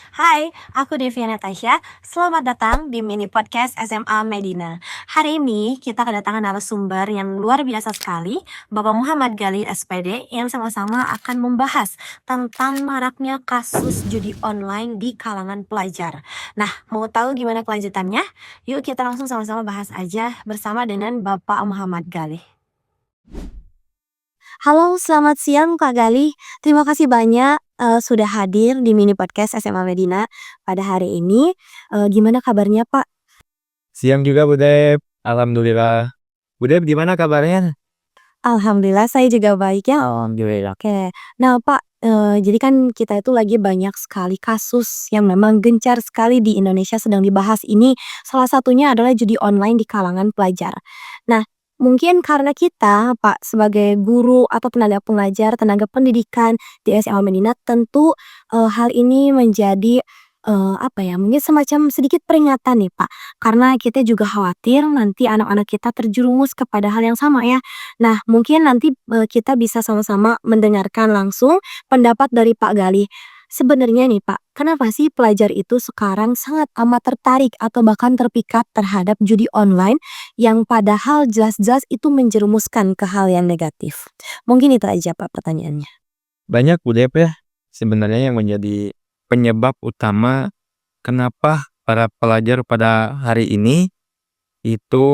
Hai, aku Devia Natasha. Selamat datang di mini podcast SMA Medina. Hari ini kita kedatangan narasumber yang luar biasa sekali, Bapak Muhammad Gali SPD, yang sama-sama akan membahas tentang maraknya kasus judi online di kalangan pelajar. Nah, mau tahu gimana kelanjutannya? Yuk kita langsung sama-sama bahas aja bersama dengan Bapak Muhammad Gali. Halo, selamat siang Kak Gali. Terima kasih banyak sudah hadir di mini podcast SMA Medina pada hari ini. Gimana kabarnya Pak? Siang juga Bu Dep, alhamdulillah. Bu Dep gimana kabarnya? Alhamdulillah saya juga baik ya. Alhamdulillah. Oke. Nah Pak, jadi kan kita itu lagi banyak sekali kasus yang memang gencar sekali di Indonesia sedang dibahas ini. Salah satunya adalah judi online di kalangan pelajar. Nah, mungkin karena kita Pak sebagai guru atau tenaga pengajar, tenaga pendidikan di SMA Medina tentu, hal ini menjadi, apa ya, mungkin semacam sedikit peringatan nih Pak. Karena kita juga khawatir nanti anak-anak kita terjerumus kepada hal yang sama ya. Nah, mungkin nanti, kita bisa sama-sama mendengarkan langsung pendapat dari Pak Gali. Sebenarnya nih Pak, kenapa sih pelajar itu sekarang sangat amat tertarik atau bahkan terpikat terhadap judi online yang padahal jelas-jelas itu menjerumuskan ke hal yang negatif? Mungkin itu aja Pak pertanyaannya. Banyak Bu Dep ya, sebenarnya yang menjadi penyebab utama kenapa para pelajar pada hari ini itu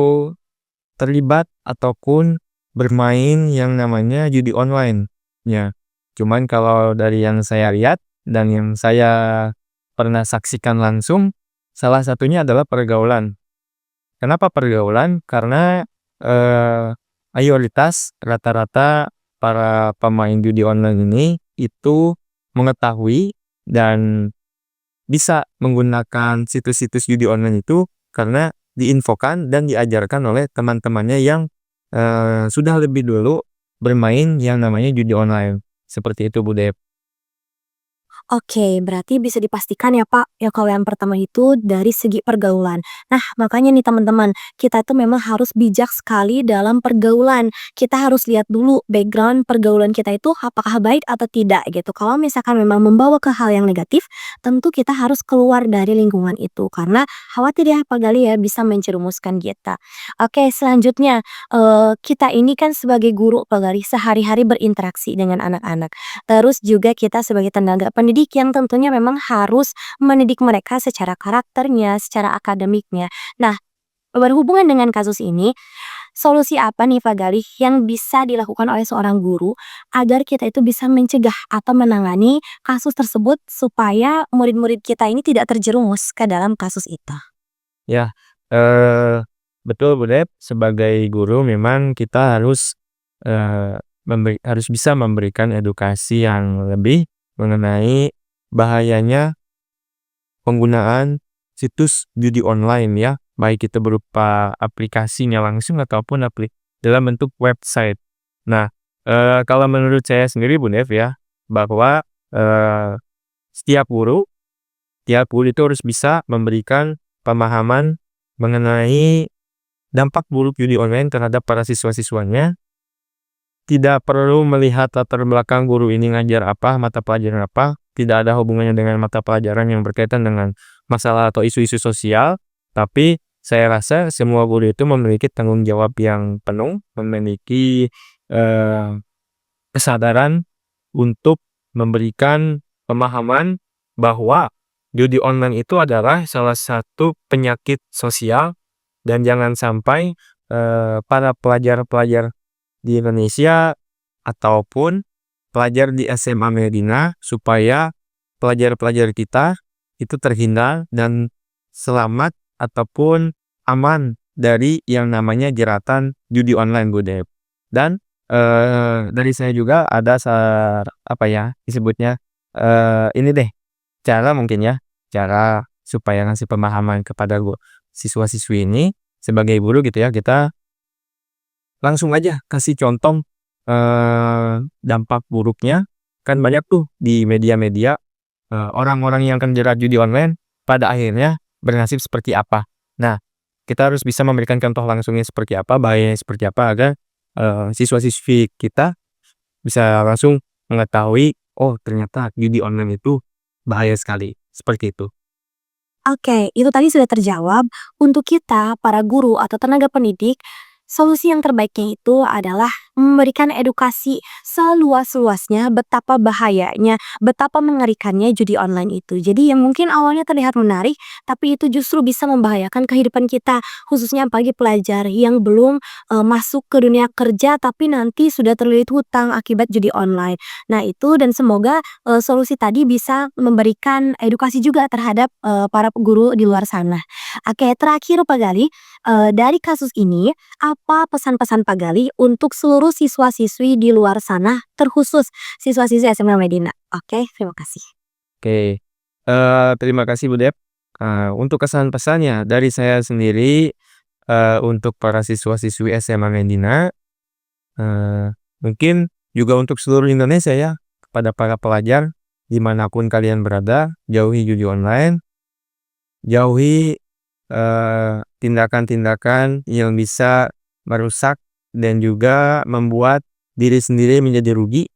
terlibat ataupun bermain yang namanya judi online. Ya, cuman kalau dari yang saya lihat dan yang saya pernah saksikan langsung, salah satunya adalah pergaulan. Kenapa pergaulan? Karena mayoritas rata-rata para pemain judi online ini itu mengetahui dan bisa menggunakan situs-situs judi online itu karena diinfokan dan diajarkan oleh teman-temannya yang sudah lebih dulu bermain yang namanya judi online. Seperti itu Bu Dep. Oke, berarti bisa dipastikan ya Pak, ya kalau yang pertama itu dari segi pergaulan. Nah, makanya nih teman-teman, kita tuh memang harus bijak sekali dalam pergaulan. Kita harus lihat dulu background pergaulan kita itu apakah baik atau tidak gitu. Kalau misalkan memang membawa ke hal yang negatif, tentu kita harus keluar dari lingkungan itu. Karena khawatir ya Pak Gali ya bisa menjerumuskan kita. Oke, selanjutnya kita ini kan sebagai guru Pak Gali sehari-hari berinteraksi dengan anak-anak. Terus juga kita sebagai tenaga pendidik yang tentunya memang harus mendidik mereka secara karakternya, secara akademiknya. Nah, berhubungan dengan kasus ini, solusi apa nih Pak Galih yang bisa dilakukan oleh seorang guru agar kita itu bisa mencegah atau menangani kasus tersebut supaya murid-murid kita ini tidak terjerumus ke dalam kasus itu? Ya, eh betul Bu Dep, sebagai guru memang kita harus harus bisa memberikan edukasi yang lebih mengenai bahayanya penggunaan situs judi online ya, baik itu berupa aplikasinya langsung ataupun dalam bentuk website. Nah, kalau menurut saya sendiri Bu Dev ya, bahwa setiap guru itu harus bisa memberikan pemahaman mengenai dampak buruk judi online terhadap para siswa-siswanya. Tidak perlu melihat latar belakang guru ini ngajar apa, mata pelajaran apa, tidak ada hubungannya dengan mata pelajaran yang berkaitan dengan masalah atau isu-isu sosial, tapi saya rasa semua guru itu memiliki tanggung jawab yang penuh, memiliki kesadaran untuk memberikan pemahaman bahwa judi online itu adalah salah satu penyakit sosial dan jangan sampai para pelajar-pelajar di Indonesia ataupun pelajar di SMA Medina supaya pelajar-pelajar kita itu terhindar dan selamat ataupun aman dari yang namanya jeratan judi online Bu Dep. Dan dari saya juga ada apa ya disebutnya ini deh cara mungkin ya cara supaya ngasih pemahaman kepada siswa-siswi ini sebagai guru gitu ya, kita langsung aja kasih contoh dampak buruknya. Kan banyak tuh di media-media orang-orang yang terjerat judi online pada akhirnya bernasib seperti apa. Nah, kita harus bisa memberikan contoh langsungnya seperti apa, bahayanya seperti apa agar siswa-siswi kita bisa langsung mengetahui, oh ternyata judi online itu bahaya sekali. Seperti itu. Oke, itu tadi sudah terjawab. Untuk kita, para guru atau tenaga pendidik, solusi yang terbaiknya itu adalah memberikan edukasi seluas-luasnya betapa bahayanya, betapa mengerikannya judi online itu. Jadi yang mungkin awalnya terlihat menarik, tapi itu justru bisa membahayakan kehidupan kita, khususnya bagi pelajar yang belum masuk ke dunia kerja tapi nanti sudah terlilit hutang akibat judi online. Nah itu dan semoga solusi tadi bisa memberikan edukasi juga terhadap para guru di luar sana. Oke, terakhir Pak Gali, dari kasus ini apa pesan-pesan Pak Gali untuk seluruh siswa-siswi di luar sana, terkhusus siswa-siswi SMA Medina? Oke, terima kasih. Oke, terima kasih Bu Dep. Untuk kesan-pesannya dari saya sendiri, untuk para siswa-siswi SMA Medina, mungkin juga untuk seluruh Indonesia ya, kepada para pelajar dimanapun kalian berada, jauhi judi online, jauhi tindakan-tindakan yang bisa merusak dan juga membuat diri sendiri menjadi rugi.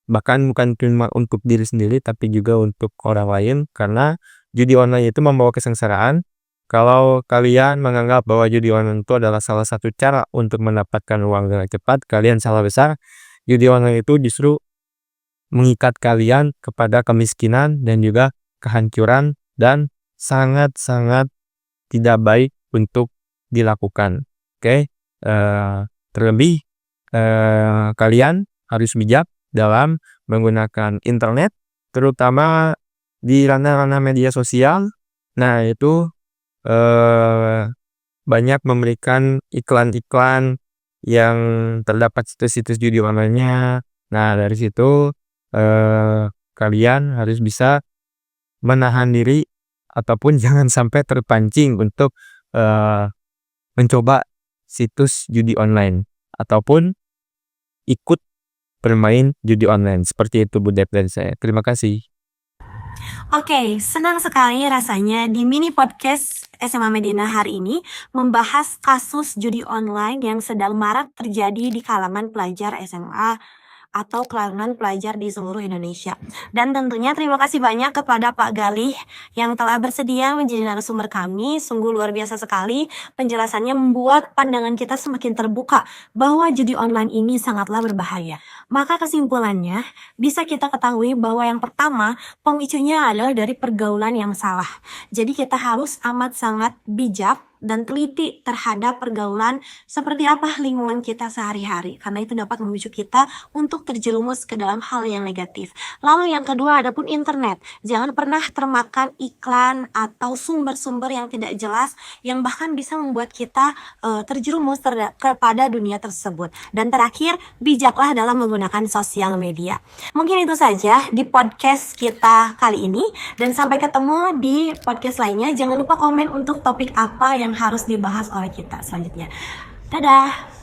Bahkan bukan cuma untuk diri sendiri, tapi juga untuk orang lain, karena judi online itu membawa kesengsaraan. Kalau kalian menganggap bahwa judi online itu adalah salah satu cara untuk mendapatkan uang dengan cepat, kalian salah besar. Judi online itu justru mengikat kalian kepada kemiskinan dan juga kehancuran, dan sangat-sangat tidak baik untuk dilakukan. Oke, terlebih kalian harus bijak dalam menggunakan internet, terutama di ranah-ranah media sosial. Nah, itu banyak memberikan iklan-iklan yang terdapat situs-situs judi online-nya. Nah, dari situ kalian harus bisa menahan diri ataupun jangan sampai terpancing untuk mencoba situs judi online ataupun ikut bermain judi online. Seperti itu Bu Dep dari saya. Terima kasih. Oke, senang sekali rasanya di mini podcast SMA Medina hari ini membahas kasus judi online yang sedang marak terjadi di kalangan pelajar SMA atau kalangan pelajar di seluruh Indonesia. Dan tentunya terima kasih banyak kepada Pak Galih yang telah bersedia menjadi narasumber kami. Sungguh luar biasa sekali. Penjelasannya membuat pandangan kita semakin terbuka bahwa judi online ini sangatlah berbahaya. Maka kesimpulannya bisa kita ketahui bahwa yang pertama pemicunya adalah dari pergaulan yang salah. Jadi kita harus amat sangat bijak dan teliti terhadap pergaulan seperti apa lingkungan kita sehari-hari, karena itu dapat memicu kita untuk terjerumus ke dalam hal yang negatif. Lalu yang kedua adapun internet, jangan pernah termakan iklan atau sumber-sumber yang tidak jelas yang bahkan bisa membuat kita terjerumus kepada dunia tersebut. Dan terakhir, bijaklah dalam menggunakan sosial media. Mungkin itu saja di podcast kita kali ini, dan sampai ketemu di podcast lainnya. Jangan lupa komen untuk topik apa yang harus dibahas oleh kita selanjutnya. Dadah!